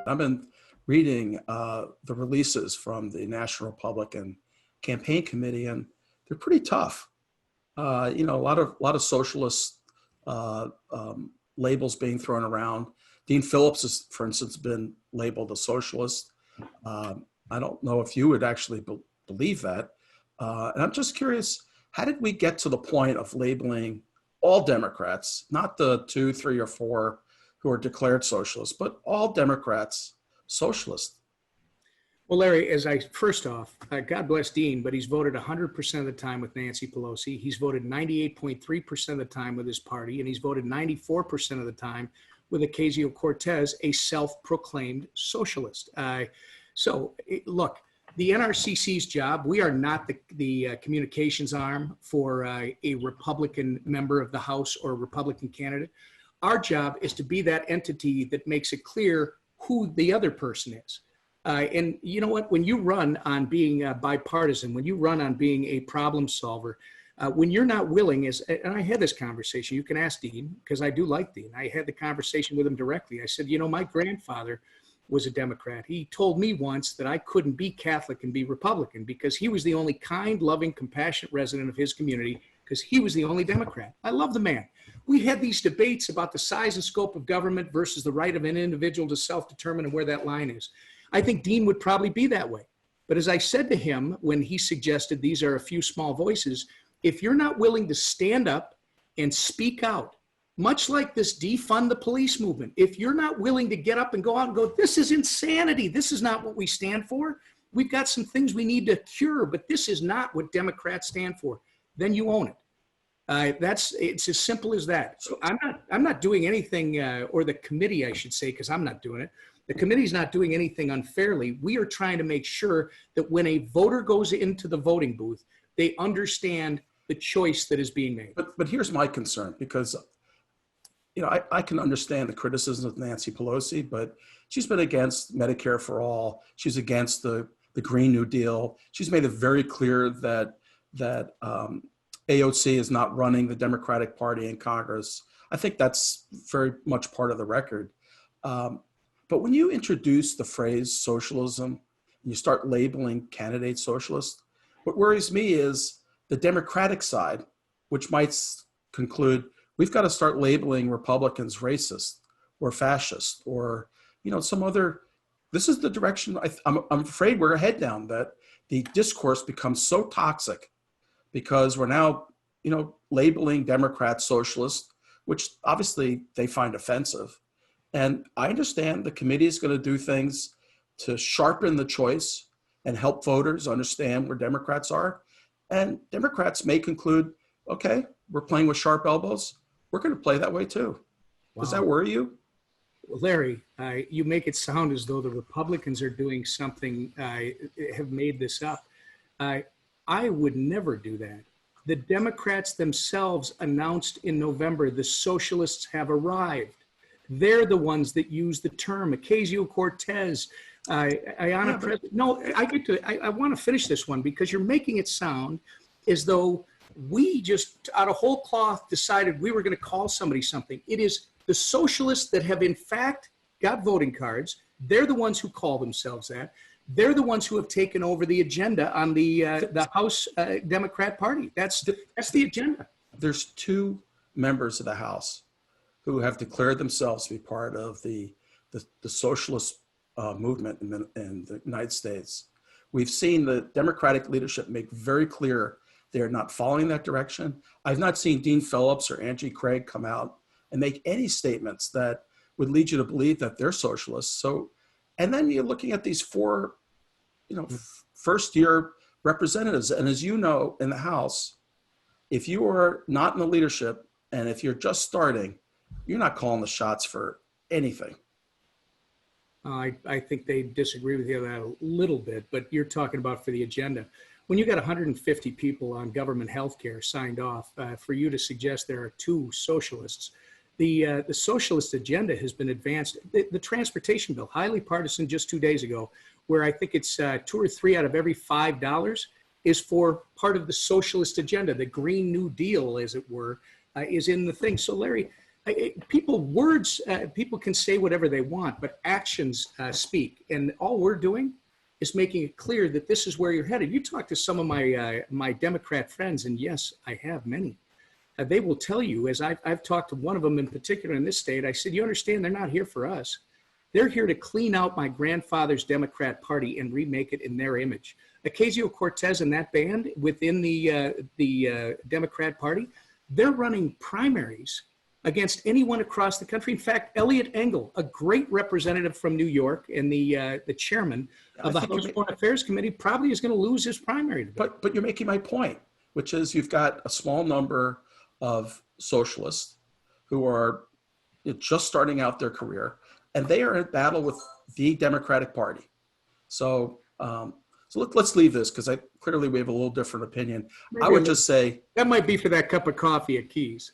I've been reading the releases from the National Republican Campaign Committee, and they're pretty tough. A lot of socialist labels being thrown around. Dean Phillips has, for instance, been labeled a socialist. I don't know if you would actually believe that. And I'm just curious, how did we get to the point of labeling all Democrats, not the 2, 3, or 4 who are declared socialists, but all Democrats socialist? Well, Larry, first off, God bless Dean, but he's voted 100% of the time with Nancy Pelosi. He's voted 98.3% of the time with his party, and he's voted 94% of the time with Ocasio-Cortez, a self-proclaimed socialist. Look, the NRCC's job, we are not the communications arm for a Republican member of the House or a Republican candidate. Our job is to be that entity that makes it clear who the other person is. And you know what, when you run on being bipartisan, when you run on being a problem solver, when you're not willing, and I had this conversation, you can ask Dean, because I do like Dean. I had the conversation with him directly. I said, my grandfather was a Democrat. He told me once that I couldn't be Catholic and be Republican because he was the only kind, loving, compassionate resident of his community because he was the only Democrat. I love the man. We had these debates about the size and scope of government versus the right of an individual to self-determine and where that line is. I think Dean would probably be that way. But as I said to him when he suggested these are a few small voices, if you're not willing to stand up and speak out, much like this defund the police movement, if you're not willing to get up and go out and go, this is insanity, this is not what we stand for, we've got some things we need to cure, but this is not what Democrats stand for, then you own it. It's as simple as that. So I'm not doing anything, or the committee, I should say, because I'm not doing it. The committee's not doing anything unfairly. We are trying to make sure that when a voter goes into the voting booth, they understand the choice that is being made. But here's my concern, because I can understand the criticism of Nancy Pelosi, but she's been against Medicare for all. She's against the Green New Deal. She's made it very clear that AOC is not running the Democratic Party in Congress. I think that's very much part of the record. But when you introduce the phrase socialism, and you start labeling candidates socialist, what worries me is the Democratic side, which might conclude we've got to start labeling Republicans racist or fascist or some other. This is the direction I'm afraid we're head down, that the discourse becomes so toxic because we're now labeling Democrats socialist, which obviously they find offensive. And I understand the committee is going to do things to sharpen the choice and help voters understand where Democrats are. And Democrats may conclude, okay, we're playing with sharp elbows. We're going to play that way too. Wow. Does that worry you? Well, Larry, you make it sound as though the Republicans are doing something, have made this up. I would never do that. The Democrats themselves announced in November the socialists have arrived. They're the ones that use the term. Ocasio-Cortez, Ayanna Pressley. No, I want to finish this one because you're making it sound as though we just out of whole cloth decided we were going to call somebody something. It is the socialists that have in fact got voting cards. They're the ones who call themselves that. They're the ones who have taken over the agenda on the House Democrat Party. That's the agenda. There's 2 members of the House who have declared themselves to be part of the socialist movement in the United States. We've seen the Democratic leadership make very clear they are not following that direction. I've not seen Dean Phillips or Angie Craig come out and make any statements that would lead you to believe that they're socialists. So, and then you're looking at these 4, first-year representatives. And as you know, in the House, if you are not in the leadership and if you're just starting, you're not calling the shots for anything. I think they disagree with you on that a little bit, but you're talking about for the agenda. When you got 150 people on government health care signed off, for you to suggest there are 2 socialists, the socialist agenda has been advanced. The transportation bill, highly partisan just 2 days ago, where I think it's 2 or 3 out of every $5 is for part of the socialist agenda. The Green New Deal, as it were, is in the thing. So Larry, people can say whatever they want, but actions speak. And all we're doing is making it clear that this is where you're headed. You talk to some of my Democrat friends, and yes, I have many. They will tell you, as I've talked to one of them in particular in this state, I said, you understand, they're not here for us. They're here to clean out my grandfather's Democrat Party and remake it in their image. Ocasio-Cortez and that band within the Democrat Party, they're running primaries against anyone across the country. In fact, Elliot Engel, a great representative from New York and the chairman of the House Foreign Affairs Committee, probably is going to lose his primary debate. But you're making my point, which is you've got a small number of socialists who are just starting out their career, and they are in battle with the Democratic Party. So, let's leave this because clearly we have a little different opinion. I would just say that might be for that cup of coffee at Keys.